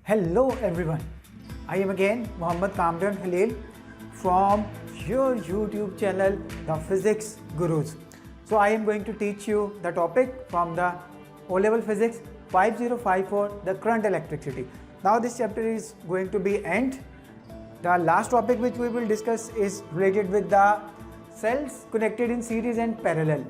Hello everyone, I am again Mohammad Kamran Halil from your YouTube channel The Physics Gurus. So I am going to teach you the topic from the O-Level Physics 5054, the current electricity. Now this chapter is going to be end. The last topic which we will discuss is related with the cells connected in series and parallel.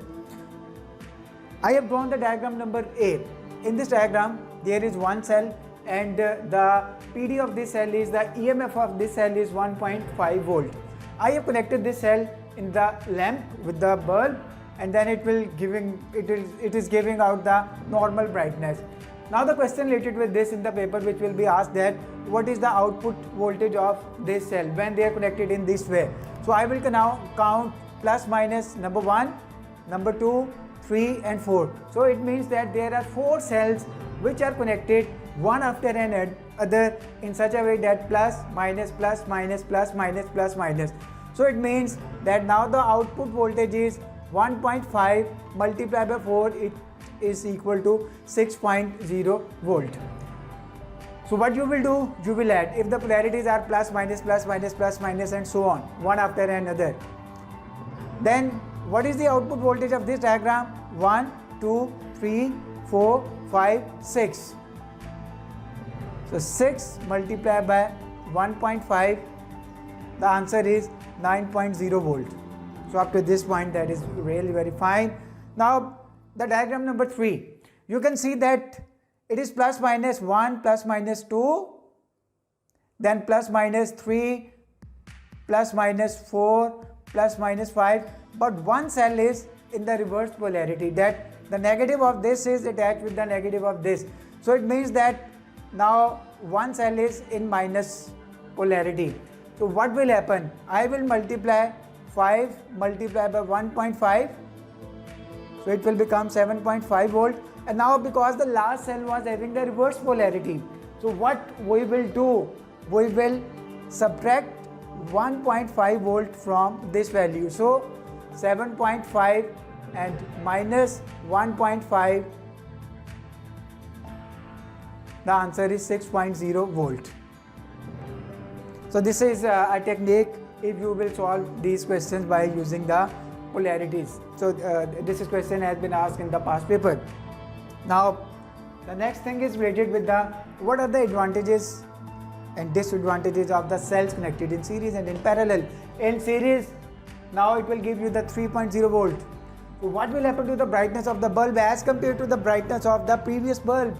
I have drawn the diagram number A. In this diagram there is one cell and the PD of this cell is the EMF of this cell is 1.5 volt. I have connected this cell in the lamp with the bulb and then it is giving out the normal brightness. Now the question related with this in the paper which will be asked that what is the output voltage of this cell when they are connected in this way. So I will now count plus minus number 1, number 2, 3 and 4. So it means that there are 4 cells which are connected one after another in such a way that plus minus plus minus plus minus plus minus. So it means that now the output voltage is 1.5 multiplied by 4, it is equal to 6.0 volt. So what you will do, you will add if the polarities are plus minus plus minus plus minus and so on one after another. Then what is the output voltage of this diagram? 1, 2, 3, 4, 5, 6. So 6 multiplied by 1.5, the answer is 9.0 volt. So up to this point that is really very fine. Now the diagram number 3, you can see that it is plus minus 1, plus minus 2, then plus minus 3, plus minus 4, plus minus 5, but one cell is in the reverse polarity, that the negative of this is attached with the negative of this. So it means that now one cell is in minus polarity. So what will happen? I will multiply 5 multiplied by 1.5, so it will become 7.5 volt. And now because the last cell was having the reverse polarity, so what we will do, we will subtract 1.5 volt from this value. So 7.5 and minus 1.5, the answer is 6.0 volt. So this is a technique if you will solve these questions by using the polarities. So this question has been asked in the past paper. Now the next thing is related with the what are the advantages and disadvantages of the cells connected in series and in parallel. In series, now it will give you the 3.0 volt. So what will happen to the brightness of the bulb as compared to the brightness of the previous bulb?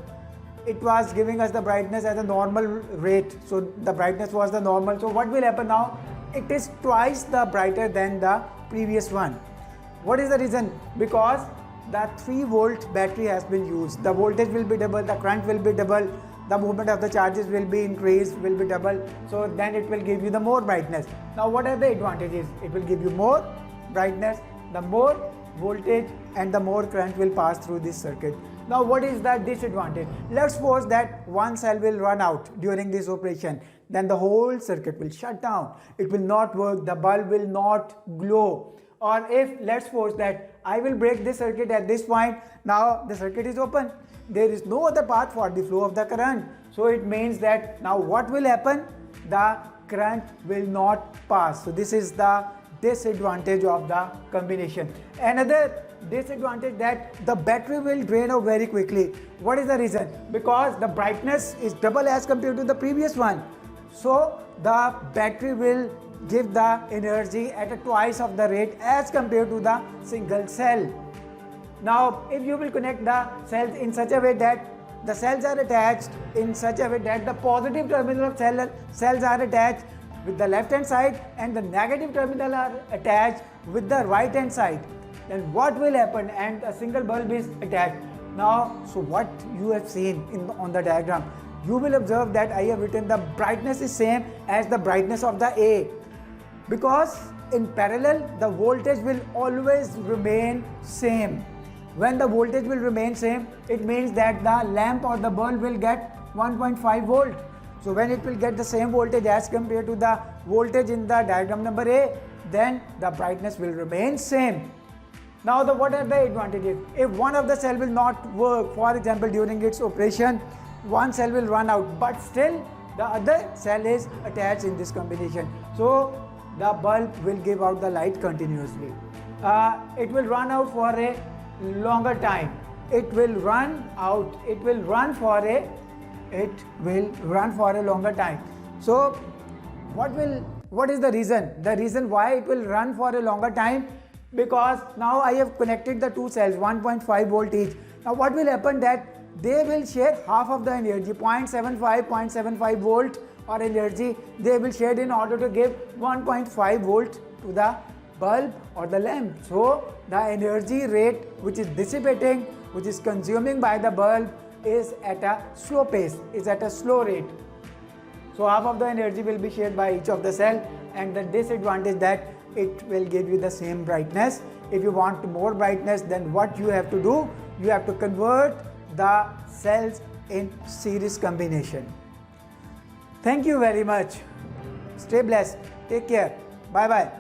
It was giving us the brightness at a normal rate, so the brightness was the normal. So what will happen now? It is twice the brighter than the previous one. What is the reason? Because the 3 volt battery has been used. The voltage will be double, the current will be double, the movement of the charges will be increased, will be double. So then it will give you the more brightness. Now what are the advantages? It will give you more brightness, the more voltage and the more current will pass through this circuit. Now what is the disadvantage? Let's suppose that one cell will run out during this operation, then the whole circuit will shut down. It will not work, the bulb will not glow. Or if let's suppose that I will break this circuit at this point, now the circuit is open, there is no other path for the flow of the current. So it means that now what will happen? The current will not pass. So this is the disadvantage of the combination. Another disadvantage that the battery will drain out very quickly. What is the reason? Because the brightness is double as compared to the previous one. So the battery will give the energy at a twice of the rate as compared to the single cell. Now if you will connect the cells in such a way that the cells are attached in such a way that the positive terminal of cells are attached with the left hand side and the negative terminal are attached with the right hand side, then what will happen? And a single bulb is attached. Now so what you have seen on the diagram, you will observe that I have written the brightness is same as the brightness of the A, because in parallel the voltage will always remain same. When the voltage will remain same, it means that the lamp or the bulb will get 1.5 volt. So when it will get the same voltage as compared to the voltage in the diagram number A, then the brightness will remain same. Now what are the advantages? If one of the cell will not work, for example during its operation, one cell will run out, but still the other cell is attached in this combination. So the bulb will give out the light continuously. It will run out for a longer time. It will run for a longer time. So what is the reason? The reason why it will run for a longer time, because now I have connected the two cells 1.5 volt each. Now what will happen that they will share half of the energy, 0.75 volt or energy they will share in order to give 1.5 volt to the bulb or the lamp. So the energy rate which is dissipating, which is consuming by the bulb, is at a slow pace, is at a slow rate. So half of the energy will be shared by each of the cell, and the disadvantage that it will give you the same brightness. If you want more brightness, then what you have to do, you have to convert the cells in series combination. Thank you very much. Stay blessed. Take care. Bye bye.